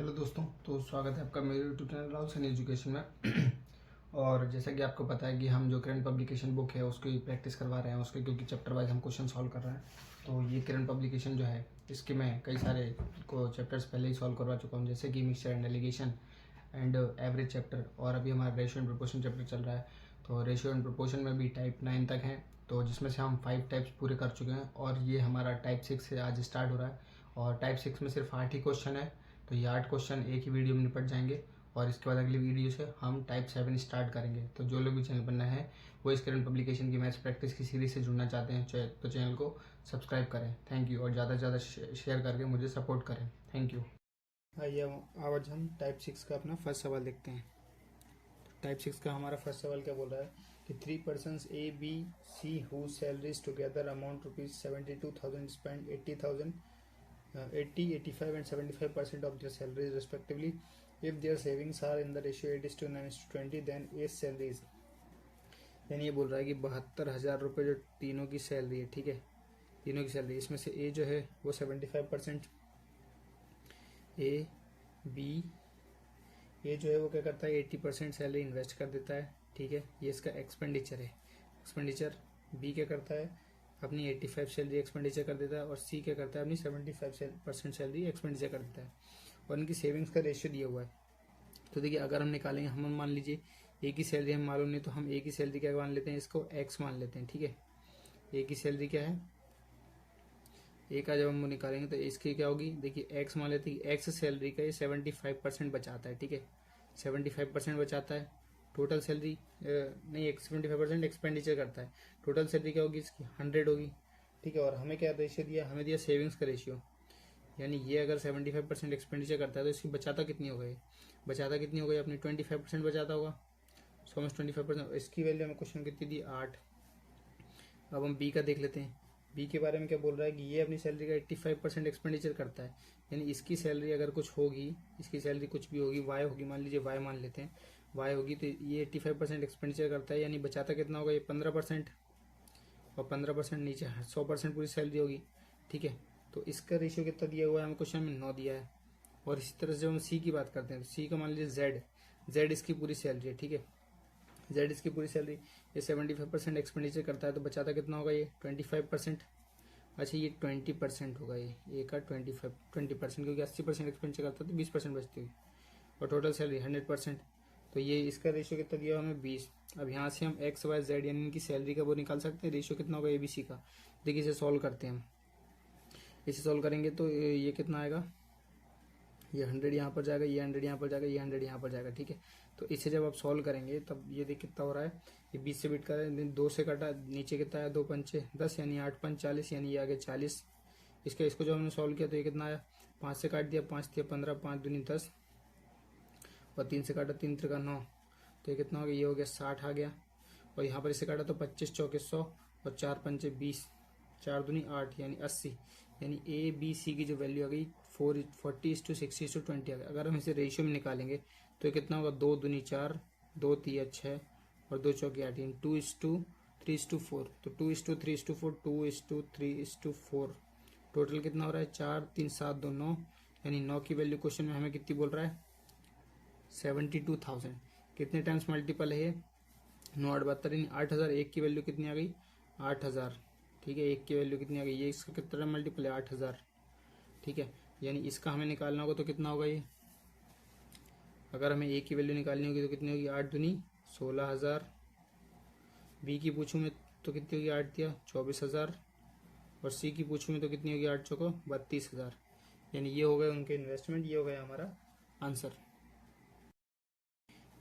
Hello दोस्तों, तो स्वागत है आपका मेरे YouTube channel Rahul Saini education में। और जैसा कि आपको पता है कि हम जो करंट पब्लिकेशन बुक है उसकी प्रैक्टिस करवा रहे हैं उसके, क्योंकि चैप्टर वाइज हम क्वेश्चन सॉल्व कर रहे हैं। तो ये करंट पब्लिकेशन जो है इसके मैं कई सारे को चैप्टर्स पहले ही सॉल्व करवा चुका हूँ, जैसे कि mixture and allegation and average chapter, और अभी हमारा रेशियो एंड प्रोपोर्शन चैप्टर चल रहा है। तो रेशियो एंड प्रोपोर्शन में भी टाइप 9 तक है, तो जिसमें से हम 5 टाइप्स पूरे कर चुके हैं, और ये हमारा टाइप 6 से आज स्टार्ट हो रहा है। और टाइप 6 में सिर्फ 8 ही क्वेश्चन है, तो ये 8 क्वेश्चन एक ही वीडियो में निपट जाएंगे। और इसके बाद अगली वीडियो से हम टाइप 7 स्टार्ट करेंगे। तो जो लोग भी चैनल पर नए हैं वो इस करंट पब्लिकेशन की मैथ्स प्रैक्टिस की सीरीज से जुड़ना चाहते हैं तो चैनल को सब्सक्राइब करें। थैंक यू, और ज़्यादा से ज़्यादा शेयर करके मुझे सपोर्ट करें। Thank you. आइए आज हम टाइप 6 का अपना फर्स्ट सवाल देखते हैं। टाइप 6 का हमारा फर्स्ट सवाल क्या बोल रहा है कि 3 persons A, B, C whose salaries together amount ₹72,000 spend 80,000 80, 85 and 75% of their salaries respectively. If their savings are in the ratio 8:9:20, then A's salaries, यानी ये बोल रहा है कि 72,000 रुपये जो तीनों की सैलरी है, ठीक है, तीनों की सैलरी, इसमें से ए जो है वो 75%, ए जो है वो क्या करता है 80% सैलरी इन्वेस्ट कर देता है, ठीक है, ये इसका एक्सपेंडिचर है। एक्सपेंडिचर बी क्या करता है अपनी 85 सैलरी एक्सपेंडिचर कर देता है, और सी क्या करता है अपनी 75% सैलरी एक्सपेंडिचर कर देता है, और इनकी सेविंग्स का रेशियो दिया हुआ है। तो देखिए अगर हम निकालेंगे, हम मान लीजिए ए की सैलरी हम मालूम नहीं, तो हम ए की सैलरी क्या मान लेते हैं, इसको एक्स मान लेते हैं, ठीक है। ए की सैलरी क्या है, ए का जब हम निकालेंगे तो इसकी क्या होगी, देखिए एक्स मान लेते हैं। एक्स सैलरी का ये 75% बचाता है, ठीक है, 75% बचाता है। टोटल सैलरी नहीं, 75% एक्सपेंडिचर करता है। टोटल सैलरी क्या होगी इसकी 100 होगी, ठीक है। और हमें क्या रेशियो दिया, हमें दिया सेविंग्स का रेशियो, यानी ये अगर 75% एक्सपेंडिचर करता है तो इसकी बचाता कितनी हो गई, बचाता कितनी हो गई अपनी 25% बचाता होगा। सो मच 25%, इसकी वैल्यू हमें क्वेश्चन कितनी दी 8। अब हम बी का देख लेते हैं। बी के बारे में क्या बोल रहा है कि ये अपनी सैलरी का 85% एक्सपेंडिचर करता है, यानी इसकी सैलरी अगर कुछ होगी, इसकी सैलरी कुछ भी होगी, वाई होगी, मान लीजिए वाई मान लेते हैं, वाई होगी, तो ये 85% एक्सपेंडिचर करता है, यानी बचाता कितना होगा ये 15%, और 15% नीचे 100% पूरी सैलरी होगी, ठीक है। तो इसका रेशियो कितना दिया हुआ है हमें क्वेश्चन में 9 दिया है। और इसी तरह से जब हम सी की बात करते हैं तो सी का मान लीजिए जेड इसकी पूरी सैलरी है, ठीक है, जेड इसकी पूरी सैलरी, ये 75% एक्सपेंडिचर करता है, तो बचाता कितना होगा ये 25%। अच्छा ये 20% होगा, ये का 20%, क्योंकि 80% एक्सपेंडिचर करता है तो 20% बचती होगी, और टोटल सैलरी 100%। तो ये इसका रेशियो कितना दिया हमें 20। अब यहाँ से हम एक्स वाई जेड यानी इनकी सैलरी का वो निकाल सकते हैं, रेशियो कितना होगा ए बी सी का। देखिए इसे सॉल्व करते हैं हम, इसे सॉल्व करेंगे तो ये कितना आएगा, ये 100 यहाँ पर जाएगा, ये 100 यहाँ पर जाएगा, ये 100 यहाँ पर जाएगा, ठीक है। तो इसे जब आप सॉल्व करेंगे तब ये देख कितना हो रहा है, ये 20 से बिट कर रहे हैं, 2 से कटा, नीचे कितना आया 2 पंचे 10, यानी 8 पंच 40, यानी ये आ गया 40। इसको जब हमने सॉल्व किया तो ये कितना आया, 5 से काट दिया, 5 दिया 15, 5 दूनी 10, और 3 से काटा 3 त्रिका 9, तो ये कितना हो गया, ये हो गया 60 आ गया। और यहाँ पर इसे काटा तो 25 चौके 100, और 4 पंचे 20, 4 दूनी 8, यानी 80, यानी ए बी सी की जो वैल्यू आ गई 40:60:20 आ गया। अगर हम इसे रेशियो में निकालेंगे तो ये कितना होगा, 2 दूनी 4, 2 तिया 6, और 2 चौके 8, यानी 2:3:4। तो 2:3:4, 2:3:4, टोटल कितना हो रहा है 4 3 7 2 9, यानी 9 की वैल्यू क्वेश्चन में हमें कितनी बोल रहा है 72,000। कितने टाइम्स मल्टीपल है ये 9 8 72, यानी 8,000। एक की वैल्यू कितनी आ गई 8,000, ठीक है, एक की वैल्यू कितनी आ गई, ये इसका कितना मल्टीपल है 8,000, ठीक है। यानी इसका हमें निकालना होगा तो कितना होगा ये, अगर हमें ए की वैल्यू निकालनी होगी तो कितनी होगी 8 दूनी 16,000, बी की पूछूं में तो कितनी होगी 8 दिया 24,000, और सी की पूछूं में तो कितनी होगी 8 चौको 32,000। यानी ये हो गए उनके इन्वेस्टमेंट, ये हो गया हमारा आंसर।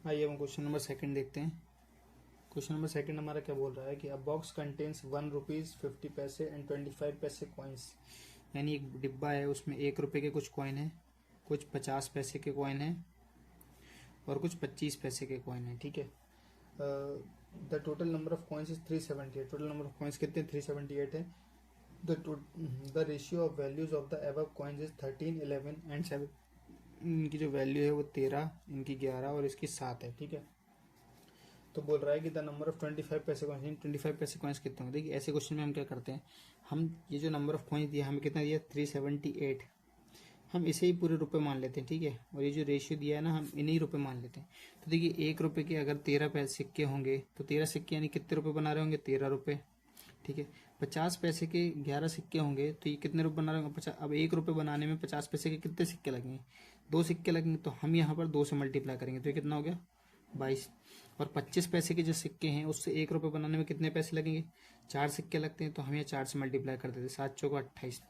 आइए हम क्वेश्चन नंबर 2 देखते हैं। क्वेश्चन नंबर 2 हमारा क्या बोल रहा है कि a box contains ₹1 and 25 paise coins, यानी एक डिब्बा है उसमें 1 रुपये के कुछ कॉइन है, कुछ 50 पैसे के कॉइन है, और कुछ 25 पैसे के कॉइन है, ठीक है। The total number of coins is 378। Total number of coins कितने 378 है। The ratio of values of the above coins is 13, 11 and 7। इनकी जो वैल्यू है वो 13, इनकी 11 और इसकी 7 है, ठीक है। तो बोल रहा है कि the number of 25 paise coins, 25 paise coins कितने होंगे। देखिए ऐसे क्वेश्चन में हम क्या करते हैं, हम ये जो नंबर ऑफ कॉइन्स दिया हमें कितना दिया 378, हम इसे ही पूरे रुपए मान लेते हैं, ठीक है। और ये जो रेशियो दिया है ना, हम इन्हीं रुपए मान लेते हैं। तो देखिए 1 रुपए के अगर 13 सिक्के होंगे तो 13 सिक्के यानी कितने रुपए बना रहे होंगे, 13 रुपए, ठीक है। 50 पैसे के 11 सिक्के होंगे तो ये कितने रुपए बना रहे होंगे, 50। अब 1 रुपए बनाने में 50 पैसे के कितने सिक्के लगेंगे, 2 सिक्के लगेंगे। तो हम यहाँ पर 2 से मल्टीप्लाई करेंगे तो ये कितना हो गया, 22। और 25 पैसे के जो सिक्के हैं उससे 1 रुपए बनाने में कितने पैसे लगेंगे, 4 सिक्के लगते हैं। तो हम यहाँ 4 से मल्टीप्लाई कर देते हैं, 7 चौका 28।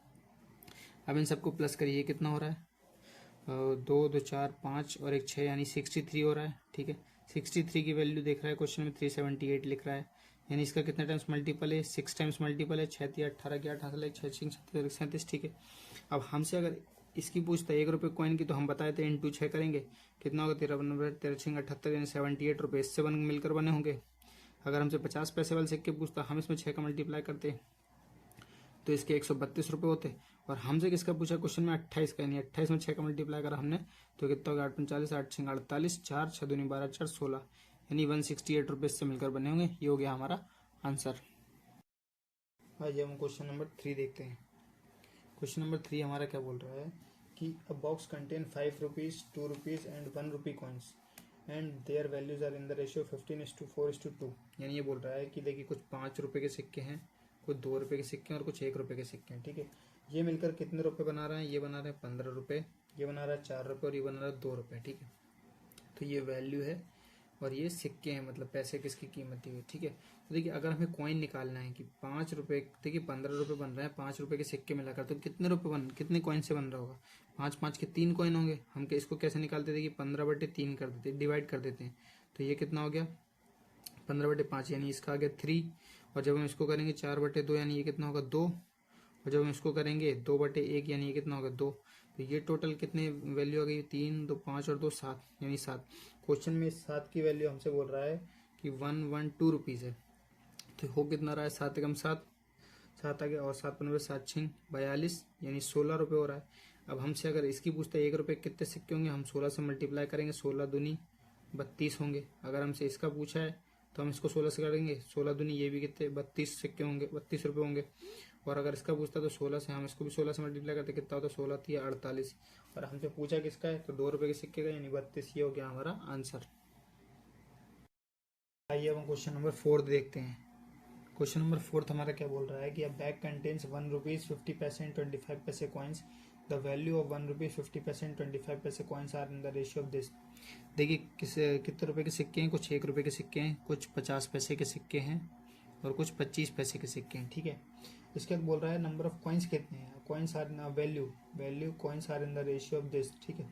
अब इन सबको प्लस करिए, कितना हो रहा है, 2 2 4 5 और 1 6 यानी 63 हो रहा है, ठीक है। 63 की वैल्यू देख रहा है क्वेश्चन में, 378 लिख रहा है, यानी इसका कितने टाइम्स मल्टीपल है, 6 टाइम्स मल्टीपल है। 6 3 18 की 8 हासिल है, 6 6 37 37, ठीक है। अब हमसे अगर इसकी पूछता है 1 रुपये कॉइन की, तो हम बताए थे इंटू 6 करेंगे, कितना होगा, 13 13 6 78 यानी 78 रुपये इससे मिलकर बने होंगे। अगर हमसे 50 पैसे वाले सिक्के पूछता, हम इसमें 6 का मल्टीप्लाई करते तो इसके 132 रुपये होते। और हमसे किसका पूछा क्वेश्चन में, 28 का, यानी 28 में 6 का मल्टीप्लाई करा हमने तो कितना होगा, 8 45 8 6 48, 4 6 दूनी 12 4 16, यानी 168 रुपये इससे मिलकर बने होंगे। ये हो गया हमारा आंसर। आइए हम क्वेश्चन नंबर 3 देखते हैं। क्वेश्चन नंबर 3 हमारा क्या बोल रहा है कि a box contain 5 rupees 2 rupees and 1 rupee coins and their values are in the ratio 15:4:2। यानी ये बोल रहा है कि देखिए कुछ 5 रुपए के सिक्के हैं, कुछ 2 रुपए के सिक्के हैं और कुछ 1 रुपए के सिक्के हैं, ठीक है। ये मिलकर कितने रुपए बना रहे हैं, ये बना रहे हैं 15 रुपए, ये बना रहा है 4 रुपए और ये बना रहा है 2 रुपए, ठीक है। तो ये वैल्यू है और ये सिक्के हैं, मतलब पैसे किसकी कीमत दी हुई, ठीक है। तो देखिए अगर हमें कॉइन निकालना है कि 5 रुपए, देखिए 15 रुपए बन रहे हैं 5 रुपए के सिक्के मिलाकर, तो कितने कॉइन से बन रहा होगा, 5 5 के 3 कॉइन होंगे। हम इसको कैसे निकालते थे कि 15/3 कर देते, डिवाइड कर देते हैं। तो ये कितना हो गया, 15/5 यानी इसका आ गया 3। और जब हम इसको करेंगे 4/2 यानी ये कितना होगा 2। और जब हम इसको करेंगे 2/1 यानी ये कितना होगा 2। तो ये टोटल कितने वैल्यू आ गई, 3 2 5 और 2 7 यानी 7। क्वेश्चन में 7 की वैल्यू हमसे बोल रहा है कि 112 रुपीज़ है। तो हो कितना रहा है, 7 एकम 7, 7 आ गया और 7 पंद्रह 7 6 42 यानी 16 रुपये हो रहा है। अब हमसे अगर इसकी पूछते हैं 1 रुपये कितने सिक्के होंगे, हम 16 से मल्टीप्लाई करेंगे, 16 दूनी 32 होंगे। अगर हमसे इसका पूछा है तो हम इसको 16 से करेंगे, 16 दूनी ये भी कितने 32 सिक्के होंगे, 32 रुपये होंगे। और अगर इसका पूछता तो 16 से, हम इसको भी 16 से मल्टीप्लाई करते, कितना होता है 16 3 48। और हमसे पूछा किसका है तो 2 रुपये के सिक्के का, यानी 32। ये हो गया हमारा आंसर। आइए अब हम क्वेश्चन नंबर 4 देखते हैं। क्वेश्चन नंबर 4 हमारा क्या बोल रहा है कि अ bag contains 1 rupees 50 paise and 25 paise coins, the value of 1 rupees 50 paise and 25 paise coins are in the ratio of this. देखिए कितने रुपए के सिक्के हैं, कुछ 1 रुपये के सिक्के हैं, कुछ 50 पैसे के सिक्के हैं और कुछ 25 पैसे के सिक्के हैं, ठीक है। इसके बाद बोल रहा है नंबर ऑफ कॉइन्स कितने हैं, coins are in value coins are in the ratio of this, ठीक है।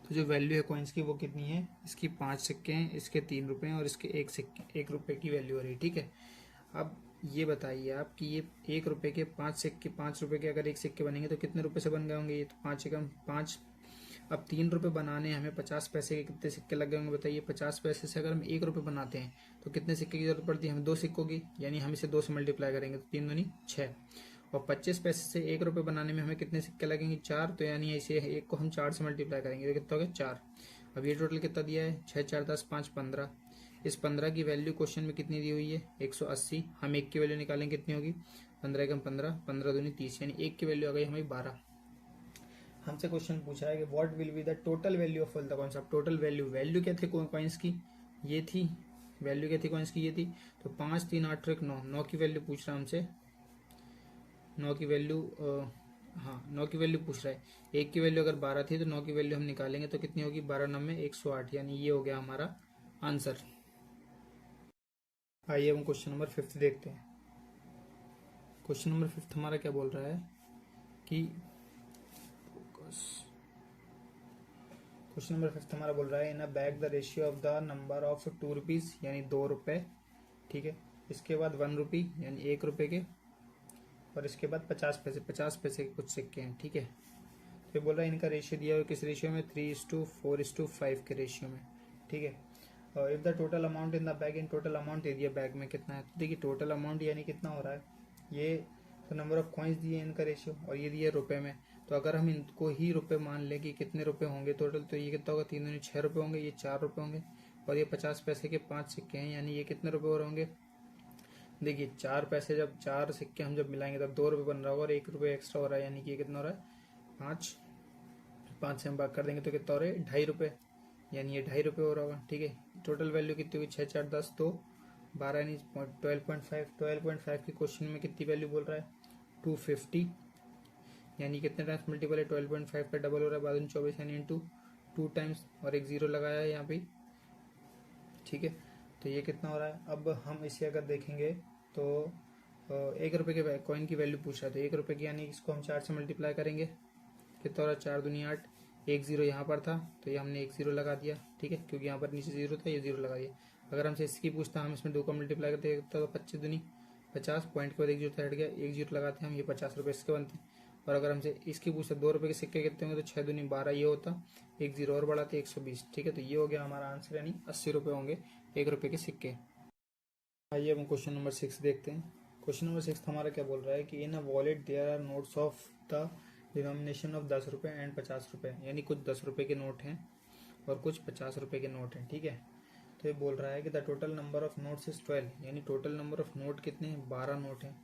तो जो वैल्यू है कॉइन्स की वो कितनी है, इसकी 5 सिक्के हैं, इसके 3 रुपए हैं और इसके 1 रुपये की वैल्यू हो रही है, ठीक है। अब ये बताइए आप कि ये 1 रुपये के 5 सिक्के, 5 रुपये के अगर 1 सिक्के बनेंगे तो कितने रुपए से बन गए होंगे, ये तो 5 एकम 5। अब 3 रुपये बनाने हमें 50 पैसे के कितने सिक्के लग गए होंगे बताइए। 50 पैसे से अगर हम 1 रुपये बनाते हैं तो कितने सिक्के की जरूरत पड़ती है, हमें 2 सिक्कों की, यानी हम इसे 2 से मल्टीप्लाई करेंगे तो 3 दूनी 6। और 25 पैसे से 1 रुपये बनाने में हमें कितने सिक्के लगेंगे, 4। तो यानी इसे 1 को हम 4 से मल्टीप्लाई करेंगे तो कितना हो गया 4। अब ये टोटल कितना दिया है, 6 4 10 5 15। इस 15 की वैल्यू क्वेश्चन में कितनी दी हुई है, 180। हम 1 की वैल्यू निकालेंगे कितनी होगी, 15 एकम 15, 15 दूनी 30, यानी 1 की वैल्यू आ गई हमारी 12। हमसे क्वेश्चन पूछा है कि what will be the total value of all the coins. अब टोटल वैल्यू क्या थे कॉइन्स की, ये थी वैल्यू, क्या थी कॉइन्स की, ये थी। तो 5 3 8 और 1 9, 9 की वैल्यू पूछ रहा है हमसे, 9 की वैल्यू, हाँ 9 की वैल्यू पूछ रहा है। 1 की वैल्यू अगर 12 थी तो 9 की वैल्यू हम निकालेंगे तो कितनी होगी, 12 9 में 108, यानी ये हो गया हमारा आंसर। आइए हम क्वेश्चन नंबर 5 देखते हैं। क्वेश्चन नंबर 5 हमारा क्या बोल रहा है कि क्वेश्चन नंबर 5 हमारा बोल रहा है in a bag the ratio of the number of 2 rupees यानी 2 रुपए, ठीक है। इसके बाद 1 रुपी यानी 1 रुपए के, और इसके बाद 50 पैसे के कुछ सिक्के हैं, ठीक है। तो ये बोल रहा है इनका रेशियो दिया हुआ किस रेशियो में, 3:4:5 के रेशियो में, ठीक है। और if the total amount in the bag, in total amount दे दिया बैग में कितना है। तो देखिए टोटल अमाउंट यानी कितना हो रहा है, ये तो नंबर ऑफ कॉइन्स दिए इनका रेशियो और ये दिए रुपए में। तो अगर हम इनको ही रुपए मान लें कि कितने रुपए होंगे टोटल, तो ये कितना होगा, 3 दूनी 6 रुपये होंगे, ये 4 रुपये होंगे और ये 50 पैसे के 5 सिक्के हैं, यानी ये कितने रुपए हो रहे होंगे। देखिए 4 पैसे, जब 4 सिक्के हम जब मिलाएंगे तब 2 रुपये बन रहा होगा और 1 रुपये एक्स्ट्रा हो रहा है, यानी कि ये कितना हो रहा है 5, 5 से हम भाग कर देंगे तो कितना हो रहा है, ₹2.5, यानी ये ₹2.5 हो रहा होगा। ठीक है, टोटल वैल्यू कितनी होगी, 6 4 10 तो 12 यानी 12.5 के क्वेश्चन में कितनी वैल्यू बोल रहा है, 250, यानी कितने टाइम्स मल्टीपल है, 12.5 का डबल हो रहा है, 24 यानी इंटू 2 टाइम्स, और एक जीरो लगाया है यहाँ पे। ठीक है, तो ये कितना हो रहा है। अब हम इसे अगर देखेंगे तो ₹1 के कॉइन की वैल्यू पूछ रहा है, तो ₹1 की, यानी इसको हम 4 से मल्टीप्लाई करेंगे, कितना हो रहा है, 4 दूनी 8, एक जीरो यहाँ पर था तो ये हमने एक जीरो लगा दिया। ठीक है, क्योंकि यहाँ पर नीचे जीरो था, ये जीरो लगा दिया। अगर हमसे इसकी पूछता, हम इसमें 2 का मल्टीप्लाई करते तो 25 दूनी 50, पॉइंट के बाद एक जीरो हट गया, एक जीरो लगाते हम, ये ₹50 इसके बनते हैं। और अगर हमसे इसकी पूछता ₹2 के सिक्के कितने होंगे, तो 6 दूनी 12 ये होता, एक जीरो और बढ़ाते 120। ठीक है, तो ये हो गया हमारा आंसर, यानी ₹80 होंगे ₹1 के सिक्के। आइए हम क्वेश्चन नंबर 6 देखते हैं। क्वेश्चन नंबर 6 हमारा क्या बोल रहा है कि in a wallet there are notes of the denomination of ₹10 and ₹50, यानी कुछ ₹10 के नोट हैं और कुछ ₹50 के नोट हैं। ठीक है, तो ये बोल रहा है कि the total number of notes is 12, यानी टोटल नंबर ऑफ नोट कितने हैं, 12 नोट हैं।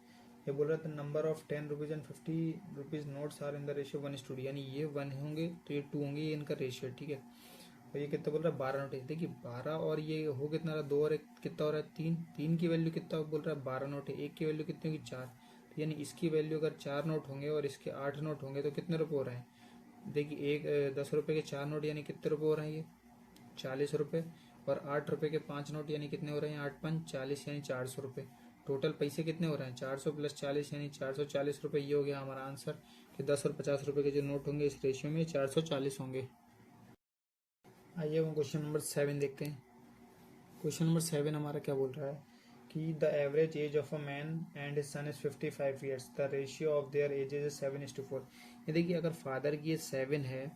ये बोल रहा है the number of ₹10 and ₹50 notes are in the ratio 1:2, यानी ये 1 होंगे तो ये 2 होंगे, ये इनका रेशियो। ठीक है, और ये कितना बोल रहा है, 12 नोट है। देखिए 12 और ये हो कितना रहा, 2 और 1 कितना हो रहा है, 3, 3 की वैल्यू कितना बोल रहा है, 12 नोट है। 1 की वैल्यू कितनी होगी, 4, तो यानी इसकी वैल्यू अगर 4 नोट होंगे और इसके 8 नोट होंगे तो कितने रुपये हो रहे हैं। देखिए एक ₹10 के 4 नोट यानी कितने रुपये हो रहे हैं, ये ₹40, और ₹8 के 5 नोट यानी कितने हो रहे हैं, 8 5 40, यानी ₹400। टोटल पैसे कितने हो रहे हैं, 400 + 40 यानी ₹440। ये हो गया हमारा आंसर कि 10 और ₹50 के जो नोट होंगे इस रेशियो में 440 होंगे। आइए हम क्वेश्चन नंबर 7 देखते हैं। क्वेश्चन नंबर 7 हमारा क्या बोल रहा है कि the average age of a man and his son is 55 years, the ratio of their edges is 7:4। ये देखिए अगर फादर की एज 7 है,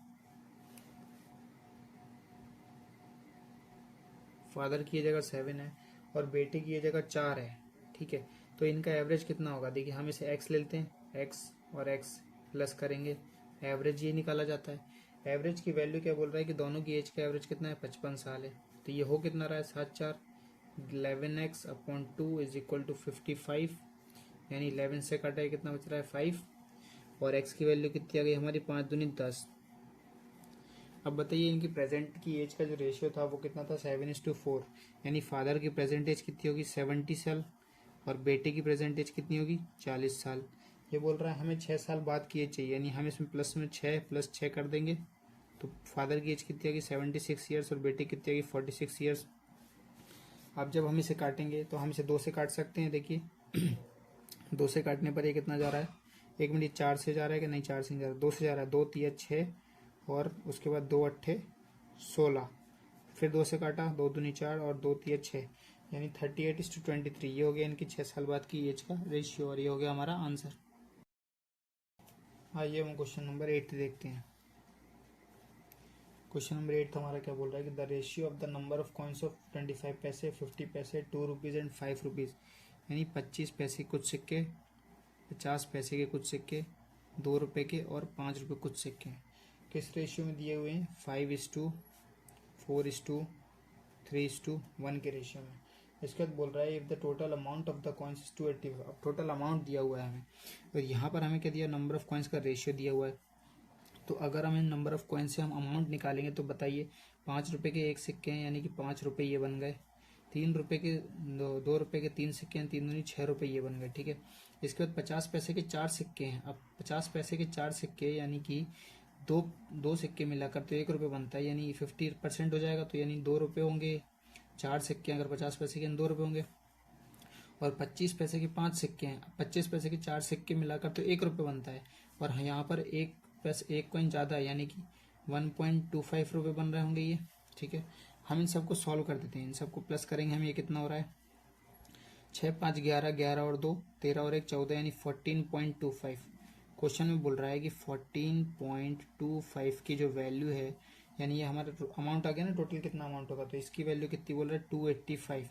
फादर की एज अगर 7 है और बेटे की एज अगर 4 है, ठीक है, तो इनका एवरेज कितना होगा। देखिए हम इसे x लेते हैं, x और x प्लस करेंगे, एवरेज ये निकाला जाता है। एवरेज की वैल्यू क्या बोल रहा है कि दोनों की एज का एवरेज कितना है, 55 साल है। तो ये हो कितना रहा है, 7 4 11x/2 इज इक्वल टू 55, यानी 11 से कटा है कितना बच रहा है, 5, और x की वैल्यू कितनी आ गई हमारी, 5 दूनी 10। अब बताइए इनकी प्रेजेंट की एज का जो रेशियो था वो कितना था, 7:4, यानी फादर की प्रेजेंट एज कितनी होगी, 70 साल, और बेटे की प्रेजेंट एज कितनी होगी, 40 साल। ये बोल रहा है हमें 6 साल बाद की एज चाहिए, यानी हम इसमें प्लस में 6 + 6 कर देंगे तो फादर की एज कितनी आएगी, 76 ईयर्स, और बेटे कितनी आएगी, 46 ईयर्स। अब जब हम इसे काटेंगे तो हम इसे 2 से काट सकते हैं। देखिए 2 से काटने पर ये कितना जा रहा है, 1 मिनट 4 से जा रहा है कि नहीं, 4 से नहीं जा रहा, 2 से जा रहा है, 2 3 6, और उसके बाद 2 8 16, फिर 2 से काटा, 2 दूनी 4 और 2 3 6, यानी 38:23। ये हो गया इनकी 6 साल बाद की एज का रेशियो, और ये हो गया हमारा आंसर। आइए हम क्वेश्चन नंबर 8 देखते हैं। क्वेश्चन नंबर 8 हमारा क्या बोल रहा है कि the ratio of the number of coins of 25 पैसे, 50 पैसे, ₹2 एंड ₹5, यानी 25 पैसे कुछ सिक्के, 50 पैसे के कुछ सिक्के, ₹2 के और ₹5 कुछ सिक्के किस रेशियो में दिए हुए हैं, 5:4:3:1 के रेशियो में। इसके बाद बोल रहा है if the total amount of the coins is 285। अब टोटल अमाउंट दिया हुआ है हमें, और यहाँ पर हमें क्या दिया, नंबर ऑफ कॉइन्स का रेशियो दिया हुआ है। तो अगर हमें नंबर ऑफ कॉइन्स से हम अमाउंट निकालेंगे तो बताइए, ₹5 के 1 सिक्के हैं यानी कि ₹5 ये बन गए, ₹3 के ₹2 के 3 सिक्के हैं, 3 दूनी ₹6 ये बन गए। ठीक है, इसके बाद 50 पैसे के 4 सिक्के हैं। अब 50 पैसे के 4 सिक्के यानी कि दो सिक्के मिलाकर तो ₹1 बनता है, यानी 50% हो जाएगा, तो यानी ₹2 होंगे। 4 सिक्के अगर 50 पैसे के ₹2 होंगे, और 25 पैसे के 5 सिक्के हैं, 25 पैसे के 4 सिक्के मिलाकर तो ₹1 बनता है, और यहाँ पर एक कॉइन ज़्यादा है, यानी कि ₹1.25 बन रहे होंगे ये। ठीक है, हम इन सबको सॉल्व कर देते हैं, इन सबको प्लस करेंगे हम, ये कितना हो रहा है, 6 5 11, 11 और 2 13 और 1 14, यानी 14.25। क्वेश्चन में बोल रहा है कि 14.25 की जो वैल्यू है, यानी ये हमारा अमाउंट आ गया ना, टोटल कितना अमाउंट होगा, तो इसकी वैल्यू कितनी बोल रहा है, 285।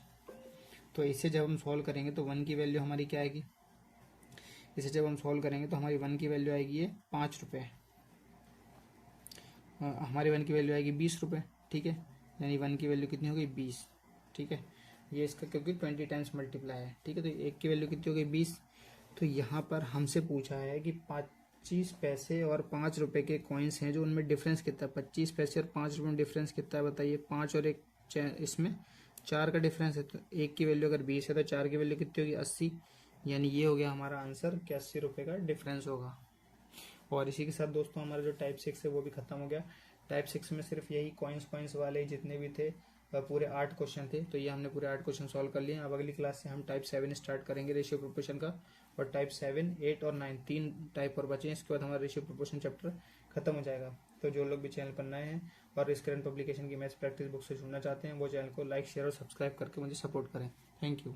तो इसे जब हम सॉल्व करेंगे तो 1 की वैल्यू हमारी क्या आएगी, इसे जब हम सॉल्व करेंगे तो हमारी 1 की वैल्यू आएगी ये ₹5, हमारी 1 की वैल्यू आएगी ₹20। ठीक है, यानी 1 की वैल्यू कितनी होगी, 20। ठीक है, ये इसका क्योंकि 20 टाइम्स मल्टीप्लाई है। ठीक है, तो 1 की वैल्यू कितनी हो गई, 20। तो यहाँ पर हमसे पूछा है कि 25 पैसे और 5 रुपए के कॉइन्स हैं, जो उनमें डिफरेंस कितना है, 25 पैसे और 5 रुपए में डिफरेंस कितना है बताइए। 5 और एक इसमें 4 का डिफरेंस है, तो एक की वैल्यू अगर 20 है तो 4 की वैल्यू कितनी होगी, 80। यानी ये हो गया हमारा आंसर कि 80 रुपये का डिफरेंस होगा। और इसी के साथ दोस्तों हमारा जो टाइप 6 है वो भी खत्म हो गया। टाइप 6 में सिर्फ यही कॉइन्स वाले जितने भी थे पूरे 8 क्वेश्चन थे, तो ये हमने पूरे 8 क्वेश्चन सॉल्व कर लिए। अब अगली क्लास से हम टाइप 7 स्टार्ट करेंगे रेशियो प्रोपोर्शन का, और टाइप 7, 8 और 9 तीन टाइप और बचे हैं। इसके बाद हमारा रेशियो प्रोपोर्शन चैप्टर खत्म हो जाएगा। तो जो लोग भी चैनल पर नए हैं और इस करंट पब्लिकेशन की मैथ्स प्रैक्टिस बुक से जुड़ना चाहते हैं, वो चैनल को लाइक, शेयर और सब्सक्राइब करके मुझे सपोर्ट करें। Thank you.